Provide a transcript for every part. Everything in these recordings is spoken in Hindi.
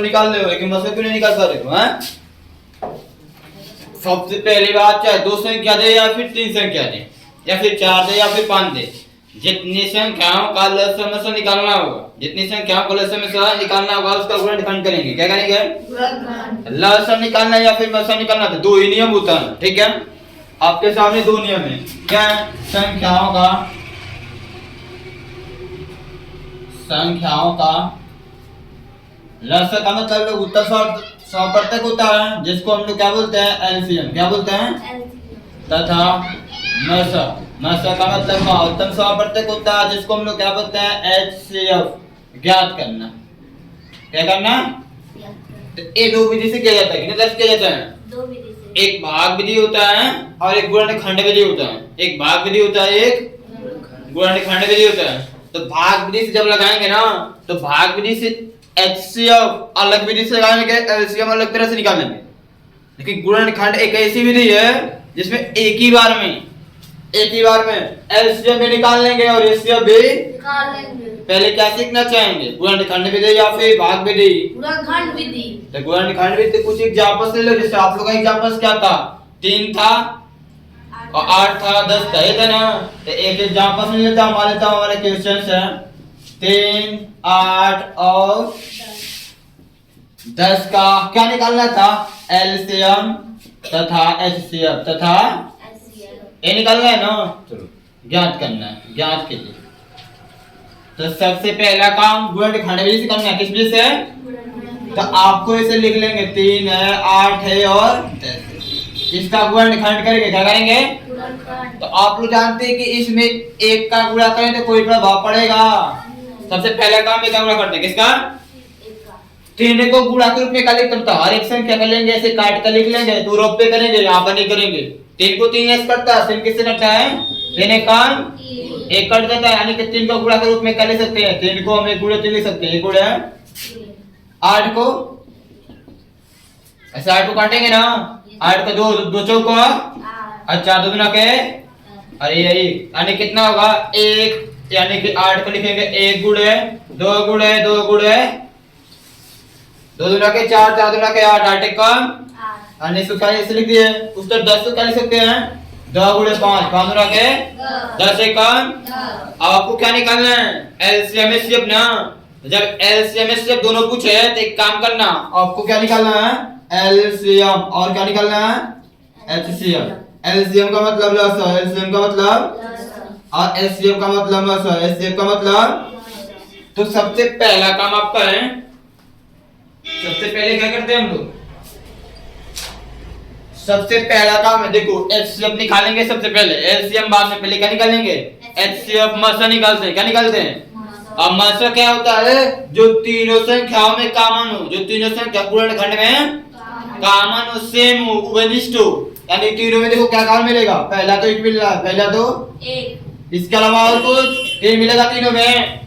निकाल रहे हो लेकिन मसला क्यों नहीं निकाल पा रहे हो? हैं? सबसे पहली बात, चाहे 2 संख्या दे या फिर 3 संख्या दे या फिर 4 दे या फिर 5 दे, जितनी संख्याओं का लसम से निकालना होगा, जितनी संख्याओं को लसम से निकालना होगा उसका गुणनखंड करेंगे। क्या करेंगे? लसम निकालना या फिर मसम निकालना, तो 2 ही नियम होता है। ठीक है, आपके सामने 2 नियम है। क्या है? संख्याओं का लसम का मतलब उत्तर सौपर्तक होता है, जिसको हम लोग क्या बोलते हैं? एलसीएम। क्या बोलते हैं? तथा मसा का मतलब महत्तम सौपर्तक होता है, जिसको हम लोग क्या बोलते हैं? एचसीएफ। ज्ञात करना। क्या करना? तो ये 2 विधि से किया जाता है। कितने तरह से किया जाता है? 2 विधि से। एक भाग विधि होता है और एक गुणनखंड विधि होता है। एक भाग विधि होता है, एक गुणनखंड विधि होता है। तो भाग विधि से जब लगाएंगे ना, तो भाग विधि से एचसीएफ अलग विधि से लगाएंगे, एलसीएम अलग तरह से निकालेंगे। लेकिन गुणनखंड एक ऐसी विधि है जिसमें एक ही बार में एलसीएम भी निकाल लेंगे और एचसीएफ भी निकाल लेंगे। पहले क्या सीखना चाहेंगे? गुणनखंड विधि या फिर भाग विधि? गुणनखंड विधि। तो गुणनखंड विधि कुछ एग्जांपल्स ले लो। जैसे आप लोगों का एग्जांपल्स क्या था? 3 था और 8 था, 10 था, ये था ना। तो एक एग्जांपल ले लेता हूं। मान लेता हूं हमारे क्वेश्चंस है 3, 8 और 10 का क्या निकालना था? एलसीएम तथा एचसीएफ तथा ये निकालना है ना। चलो ज्ञात करना है, ज्ञात के लिए तो सबसे पहला काम गुणनखंड विधि से करना है। किस विधि से? तो आपको इसे लिख लेंगे, 3 है, 8 है और 10 है। इसका गुणनखंड करेंगे। क्या करेंगे? तो आप लोग जानते हैं कि इसमें एक का गुणा करें तो कोई प्रभाव पड़ेगा। सबसे पहला काम एक का गुणा करते हैं। किसका? 3 को गुणा के रूप में क्या लिखता हूं? हर एक संख्या का लेंगे, ऐसे काट कर लिख लेंगे, 2 रोप पे करेंगे, यहाँ पर नहीं करेंगे। 3 को 3 ऐसे करता है, 3 किससे करता है? 3 एक काम 1 कट देता है, यानी कि 3 को गुणा के रूप में क्या लिख सकते हैं? 3 को हम 1 गुणे 3 लिख सकते हैं। 1 गुणे 8 को ऐसे 8 को काटेंगे ना, 8 को 2 चौको और 4 2 गुना के, अरे यही यानी कितना होगा? 1, यानी कि 8 को लिखेंगे 1 गुणे 2 गुणे 2 गुणे 2 गुना के 4 4 गुना के 8 8 एक कम, यानी इसको क्या ऐसे लिख दिए। उस तरफ 10 को क्या लिख सकते हैं? 2 गुणे 5 5 गुना के 10 एक कम। अब आपको क्या निकालना है? एलसीएम एचसीएफ ना। जब एलसीएम एचसीएफ दोनों पूछे तो एक काम करना, आपको क्या निकालना है? एलसीएम और क्या निकालना है? एचसीएफ। एलसीएम का मतलब लसा, एलसीएम का मतलब और एचसीएफ का मतलब लसा, एचसीएफ का मतलब। तो सबसे पहला काम आपका है, सबसे पहले क्या करते हैं हम लोग? सबसे पहला काम है, देखो एचसीएफ निकालेंगे सबसे पहले, एलसीएम बाद में। पहले क्या निकालेंगे? एचसीएफ मसा निकालते हैं। क्या निकालते हैं? अब मसा क्या होता है? जो तीनों संख्याओं में कॉमन हो, जो तीनों संख्या गुणनखंड में कॉमन हो, सेम हो, उभयनिष्ठ हो। यानी तीनों में देखो क्या कॉमन मिलेगा? पहला तो 1 मिल रहा है, पहला तो 1। इसके अलावा और कुछ 1 मिलेगा तीनों में?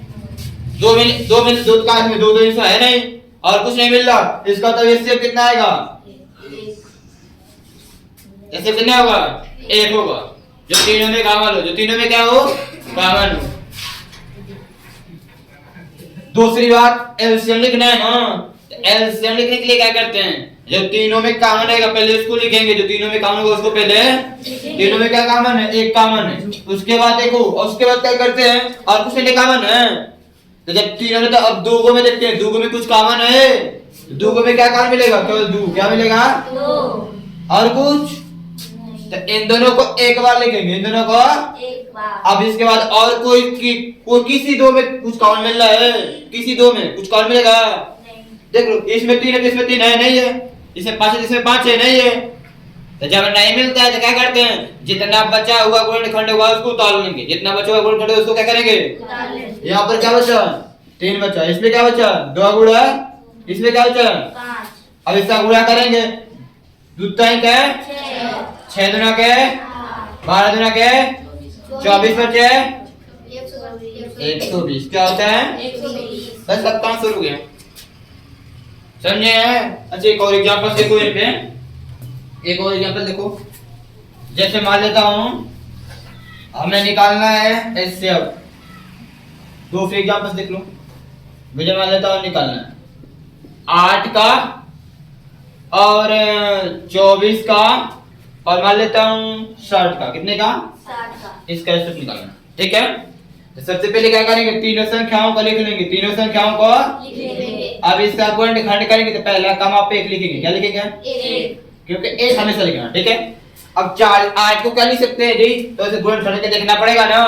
2 का इसमें 2 हिस्सा है नहीं और कुछ नहीं मिल रहा। इसका तो एचसीएफ कितना आएगा? ऐसे कितना होगा? 1 होगा। जो तीनों में कॉमन हो, जो तीनों में क्या हो? कॉमन हो। दूसरी बात एलसीएम लिखना है ना। एलसीएम लिखने के लिए क्या करते हैं? जो तीनों में कॉमन रहेगा पहले उसको लिखेंगे, जो तीनों में कॉमन होगा उसको पहले। तीनों में क्या कॉमन है? 1 कॉमन है। उसके बाद देखो, और उसके बाद क्या करते हैं? और कुछ नहीं कॉमन है। तो जब तीनों में, तो अब 2 को में देखते हैं, 2 को में कुछ कॉमन है। 2 को में क्या कॉमन मिलेगा? केवल 2। क्या मिलेगा? 2 और कुछ। तो इन दोनों को एक बार लिखेंगे, इन दोनों को एक बार। अब इसके बाद और कोई किसी 2 में कुछ कॉमन मिल रहा है? किसी 2 में कुछ कॉमन मिलेगा? नहीं। देख लो, इसमें 3 है, इसमें 3 है नहीं है, इसमें 5 है, इसमें 5 है नहीं है। तो जब नहीं मिलता है तो क्या करते हैं? जितना बचा हुआ गुणनखंड होगा उसको उतार लेंगे, जितना बचा हुआ गुणनखंड उसको क्या करेंगे? उतार लेंगे। यहाँ पर क्या बचा? 3 बचा, इसमें क्या बचा? 2 गुणा, इसमें क्या बचा? 5। अब इसका गुणा करेंगे, दूसरा क्या? 6 दुना के 12 दुना के 24 बचे 120। क्या होता है? 120। बस सब काम शुरू हो गया, समझे? अच्छा एक और एग्जांपल देखो, यहाँ पे एक और एग्जांपल देखो। जैसे मान लेता हूं हमें निकालना है एचसीएफ। दूसरे एग्जांपल देख लो, मुझे मान लेता हूं निकालना है। 8 का और 24 का और मान लेता हूँ 60 का। कितने का? 60 का। इसका एसएफ निकालना। ठीक है, तो सबसे पहले क्या करेंगे, तीनों संख्याओं को लिख लेंगे, तीनों संख्याओं को लिख लेंगे। अब इसका गुणन खंड करेंगे तो पहला कम आप एक लिखेंगे। क्या लिखेंगे? एक। क्योंकि एक हमेशा लिखना। ठीक है, अब 4 8 को क्या लिख सकते हैं जी, तो इसे गुणन खंड के देखना पड़ेगा ना।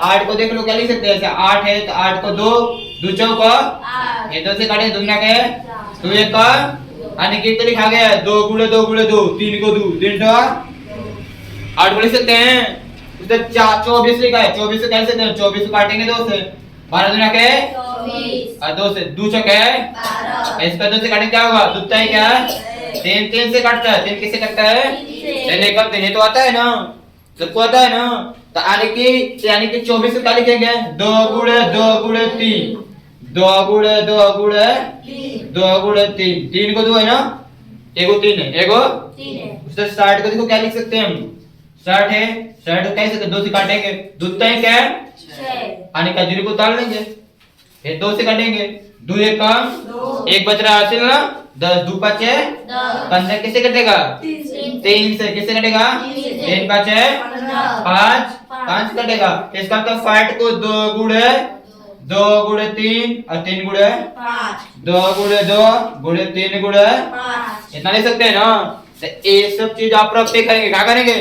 8 को देख लो क्या लिख सकते हैं, जैसे 8 है तो 8 को 2 2 चौक 8। ये 2 से काटे दुगना के 4। 2 1 का यानी कि लिखा गया है 2 गुणे 2 गुणे 2 3 को 2 3 तो 8 को लिख सकते हैं। उससे 24 लिखा है, 24 से क्या लिख सकते हैं, 24 को काटेंगे 2 से 12 दुना के 24 और 2 से 2 चौक है 12। इसका 2 से काटेंगे क्या होगा, दूसरा है क्या, 3 3 से कटता है, 3 किससे कटता है, लेने का देने तो आता है ना, सबको आता है ना। तो यानी कि 24 से क्या लिखेंगे, 2 गुणे 2 गुणे 3 2 गुणे 2 गुणे 2 गुणे 3 3 को 2 है ना, एगो 3 है, एगो 3 है। उससे 60 को देखो क्या लिख सकते हैं हम, 60 है, 60 को कैसे 2 से काटेंगे, दूसरा है क्या, 6। यानी का 0 को उतार लेंगे, फिर 2 से काटेंगे, 2 1 का 2। 1 बच रहा है ना, 10 2 5 है 10। 15 किससे कटेगा, 3 से किससे कटेगा, 3 5 है 5 5 कटेगा। इसका तो 60 को 2 गुणे 3 और 3 गुणे 5। 2 गुणे 2 गुणे 3 गुणे 5। इतना ले सकते हैं ना। तो ये सब चीज आप रफ पे करेंगे, क्या करेंगे,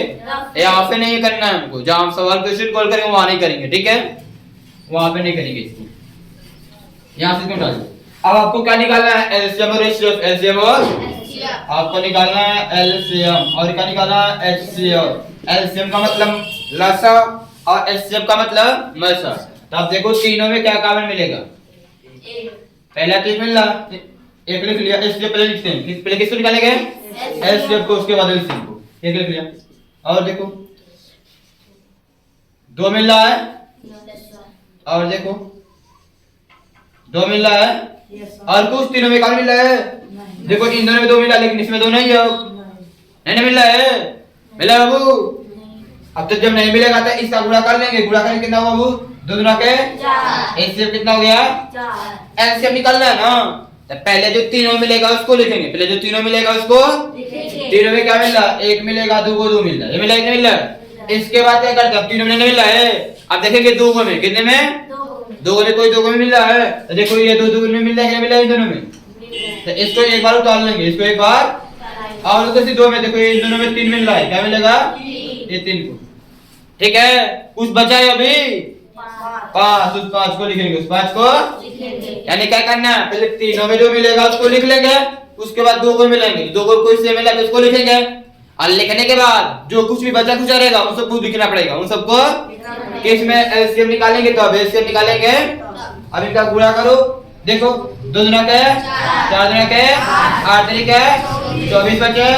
यहाँ पे नहीं करना है हमको, जहाँ हम सवाल क्वेश्चन कॉल करेंगे वहां नहीं करेंगे। ठीक है, वहां पे नहीं करेंगे इसको, यहाँ से क्यों डाल। अब आपको क्या निकालना है, एलसीएम और एचसीएफ, एलसीएम और आपको निकालना है एलसीएम और क्या निकालना है एचसीएफ। एलसीएम का मतलब लसा और एचसीएफ का मतलब मसा। तो आप देखो तीनों में क्या कॉमन मिलेगा, पहला चीज मिल रहा एक लिख लिया, एचसीएफ पहले लिखते हैं, पहले किसको निकालेंगे, एचसीएफ को, उसके बाद एलसीएम को, एक लिख लिया। और देखो 2 मिल रहा है और देखो 2 मिल रहा है और कुछ तीनों में कौन मिल रहा है, देखो इन दोनों में 2 मिला लेकिन इसमें 2 नहीं है, नहीं मिल रहा है, मिला बाबू। अब तो जब नहीं मिलेगा तो इसका गुणा कर लेंगे, गुणा करेंगे कितना हुआ बाबू, 2 दुना के 4, एचसीएफ कितना हो गया 4। एलसीएम निकालना है ना। तो पहले जो तीनों मिलेगा उसको लिखेंगे, पहले जो तीनों मिलेगा उसको, तीनों में क्या मिल रहा है, 1 मिलेगा 2 को 2 मिल रहा है, ये मिला नहीं मिल रहा है। इसके बाद क्या करते हैं, अब तीनों में नहीं मिल रहा है, अब देखेंगे 2 को में, कितने में 2 में, कोई 2 को में मिल रहा है, तो देखो ये 2 2 में मिल रहा है, क्या मिल रहा है इन दोनों में, तो इसको एक बार उतार लेंगे, इसको एक बार और तो 2 में देखो ये इन दोनों में 3 मिल रहा है, क्या मिलेगा, ये 3 को। ठीक है, कुछ बचा है अभी 5, उस 5 को लिखेंगे, उस 5 को यानी क्या करना है, पहले तीनों में जो मिलेगा उसको लिख लेंगे, उसके बाद 2 को मिलेंगे, 2 को कोई से मिला तो उसको लिखेंगे, और लिखने के बाद जो कुछ भी बचा कुछ रहेगा उन सबको लिखना पड़ेगा, उन सबको केस में एलसीएम निकालेंगे तो अब एलसीएम निकालेंगे। अब इनका गुणा करो, देखो 2 दुना के 4 दुना के 8 तरीके 24 बचे,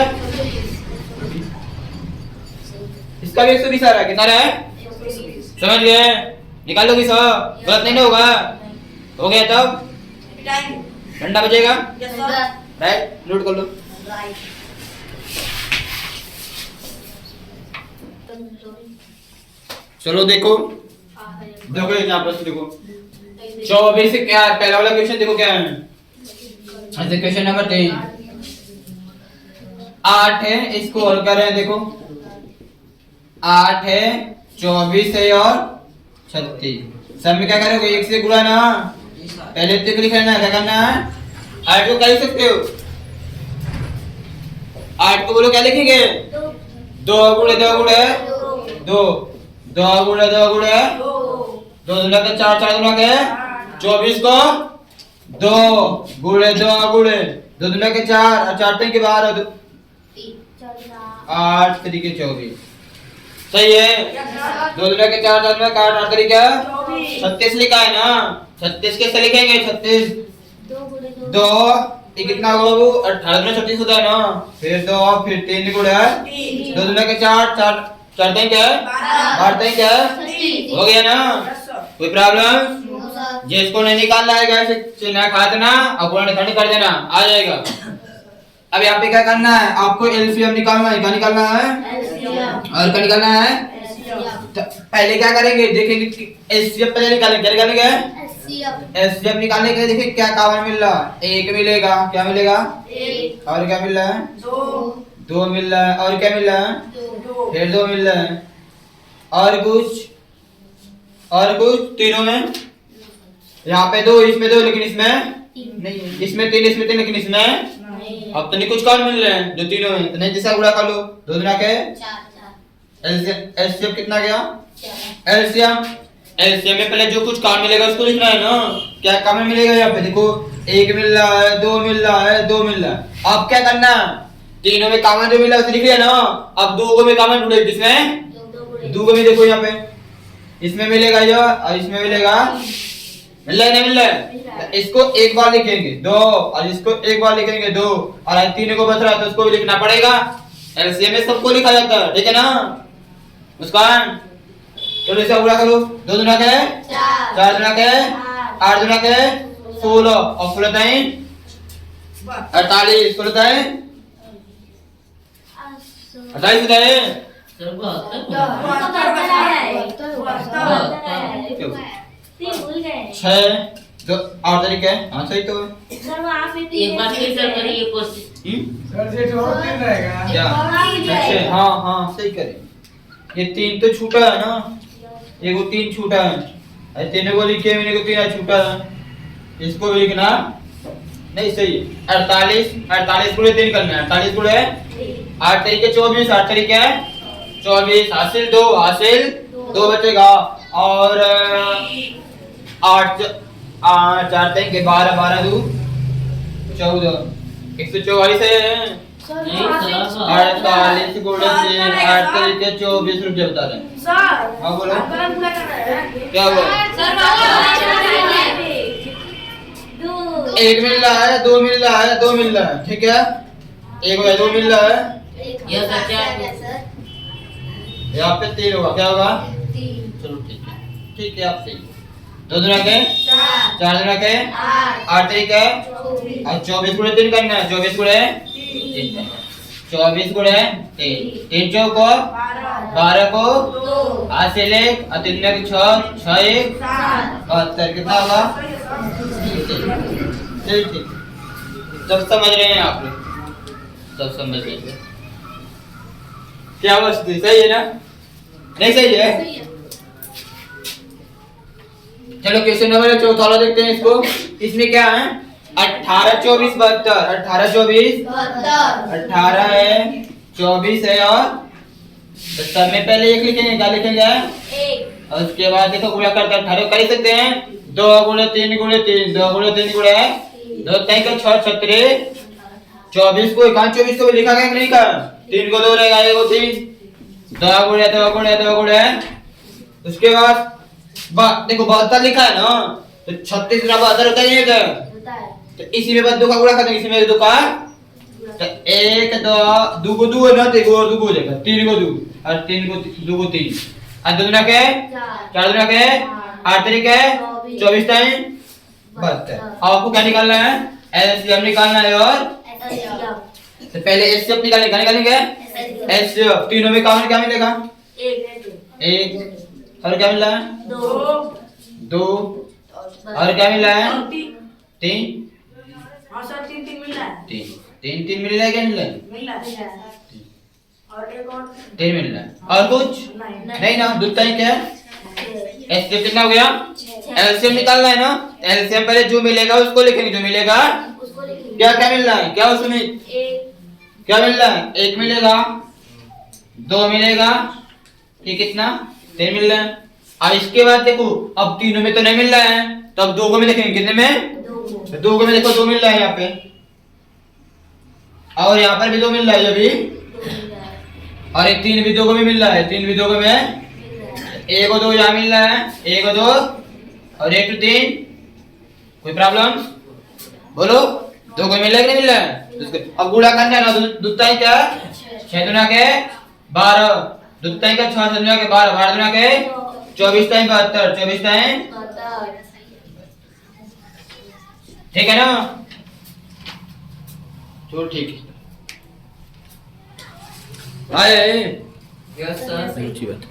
इसका भी 120 आ रहा है, कितना रहा है, समझ गए, निकाल लो, किसो गलत नहीं ना होगा, हो गया तब ठंडा बचेगा, राइट, नोट कर लो। चलो देखो देखो यहाँ प्रश्न देखो 24 से क्या पहला वाला क्वेश्चन देखो क्या है, अच्छा क्वेश्चन नंबर 3 8 है, इसको हल कर रहे हैं, देखो 8 है 24 है और 36, सब में क्या करोगे, 1 से गुणा ना, पहले तक लिख लेना, क्या करना है, 8 को क्या लिख सकते हो, 8 को बोलो क्या लिखेंगे, 2 गुणे 2 गुणे 2 2 गुणे 2 गुणे 2 दुना के 4 4 दुना के 24 को 2 गुणे 2 गुणे 2 दुना के 4 और 4 के बाहर 8 तरीके 24, सही है, 2 दुना के 4 4 में 8 8 तरीके 36 लिखा है ना, 36 कैसे लिखेंगे, 36 2 ये कितना होगा वो 18 में 36 होता है ना, फिर 2 फिर 3 गुणे 2 दुना के 4 4 4 दिन क्या है 12 दिन क्या है, हो गया ना, कोई प्रॉब्लम, जिसको नहीं निकालना है ऐसे चिन्ह खा देना और गुणन खंड कर देना, आ जाएगा। अब यहाँ पे क्या करना है, आपको एलसीएम निकालना है, क्या निकालना है और क्या निकालना है, तो पहले क्या करेंगे, देखेंगे एलसीएम पहले निकालेंगे, क्या निकालेंगे एलसीएम निकालने के लिए देखिए क्या कॉमन मिल रहा है, एक मिलेगा, क्या मिलेगा, एक और क्या मिल रहा है, दो दो मिल रहा है, और क्या मिल रहा है, दो फिर दो मिल रहा है, और कुछ तीनों में, यहाँ पे दो, इसमें दो, लेकिन इसमें नहीं, इसमें तीन, लेकिन इसमें नहीं अब तो नहीं कुछ कौन मिल रहे हैं जो तीनों में, तो नहीं जैसा गुणा कर लो, दो दुना के एलसीएम कितना गया, एलसीएम में पहले जो कुछ काम मिलेगा उसको लिखना है ना, क्या काम मिलेगा यहाँ पे देखो, एक मिल रहा है, दो मिल रहा है, दो मिल रहा है, अब क्या करना, तीनों में कॉमन जो मिला उसे लिख लिया ना, अब दो को में कॉमन ढूंढे, जिसमें दो को में देखो यहाँ पे, इसमें मिलेगा ये और इसमें मिलेगा, मिल रहा है नहीं मिल रहा है, इसको एक बार लिखेंगे दो, और इसको एक बार लिखेंगे दो, और तीनों को बच रहा है तो उसको भी लिखना पड़ेगा, एलसीएम में सबको लिखा जाता है, ठीक है ना मुस्कान, तो ऐसा पूरा करो, दो दुना के चार दुना के आठ दुना के 16 और 16 ताई 48, 16 ताई 28 ताई छह, दो 8 तरीके, हाँ सही तो है, एक बार फिर सर करिए कोशिश। सर से और दिन रहेगा। क्या अच्छा, हाँ हाँ सही करें, ये तीन तो छूटा है ना, एक वो तीन छूटा है, तीनों को लिखे मैंने को तीन छूटा है, इसको भी लिखना नहीं सही, 48 गुणे 3 करना है, 48 गुणे 8 तरीके 24, 8 तरीके 24, हासिल दो बचेगा, और 8 4 तरीके 12, 12 दो 14, 144 है, 48 गुणे 3, 8 तरीके 24, रुपये बता रहे हैं, हाँ बोलो क्या हुआ, एक मिल रहा है, दो मिल रहा है, दो मिल रहा है, ठीक है, एक हो गया, दो मिल रहा है, यह सच्चा यहाँ पे 3 होगा, क्या होगा, चलो ठीक है आप सही, दो दुना के चार दुना के 8 तरीके और 24 गुणे 3 करना है, 24 गुणे 3 करना है, 24 गुणे 3 चौक को 12 को हासिल 1 और 3 के 6 6 1 72, कितना होगा, ठीक, सब समझ रहे हैं आप लोग, सब समझ रहे हैं, क्या वस्तु सही है ना, नहीं सही है, चलो क्वेश्चन नंबर 4 वाला देखते हैं इसको, इसमें क्या है, 18 24 72, 18 24 18 है 24 है, और तो सब में पहले एक लिखेंगे, क्या लिखेंगे, और उसके बाद देखो गुणा करके 18 कर ही सकते हैं, 2 गुणे 3 गुणे 3, 2 गुणे 3 गुणे 2 3 का 6 36, 24 को 24 को भी लिखा गया कि नहीं लिखा, 3 को 2 रहेगा, 1 को 3, 2 गुणे 2 गुणे 2 गुणे, उसके बाद देखो 72 लिखा है ना, तो 36 गुना 72 होता है, तो इसी में 2 का गुणा कर देंगे, इसी में 2 का, तो 1 2 को 2 है ना, तो 1 और 2 को हो जाएगा, 3 को 2 और 3 को 2 को 3, और 2 दुना के 4 दुना के 8 तरीके 24 टाइम 72, आपको क्या निकालना है, एलसीएम निकालना है, और तो पहले एचसीएफ निकालेंगे, एचसीएफ तीनों में कॉमन क्या मिलेगा, एक, और क्या मिल रहा है, दो, और क्या मिल रहा है, तीन, तीन मिल रहा है, क्या मिल रहा है, तीन मिल रहा है, और कुछ नहीं ना, दूसरा ही क्या है, एचसीएफ कितना हो गया, एलसीएम निकालना है ना, एलसीएम पहले जो मिलेगा उसको लिखेंगे, जो मिलेगा, क्या क्या मिल रहा है, क्या उसमें क्या मिल रहा है, 1 मिलेगा, 2 मिलेगा, ये कितना 3 मिल रहा है, और इसके बाद देखो अब तीनों में तो नहीं मिल रहा है, तो अब 2 को में देखेंगे, कितने में, 2 को में देखो 2 मिल रहा है यहाँ पे, और यहाँ पर भी 2 मिल रहा है, ये भी, और एक 3 भी 2 को भी मिल रहा है, 3 भी 2 को में, 1 और 2 यहाँ मिल रहा है, 1 और 2 और 1 2 3, कोई प्रॉब्लम बोलो, 2 को मिल रहा है कि नहीं मिल रहा है, अब गुणा करना है ना, दूसरा क्या 6 दुना के 12, दूसरा का 6 दुना के 12, 12 दुना के 24 टाइम 72, 24 टाइम, ठीक है ना, तो ठीक है, आए यस सर, अच्छी बात।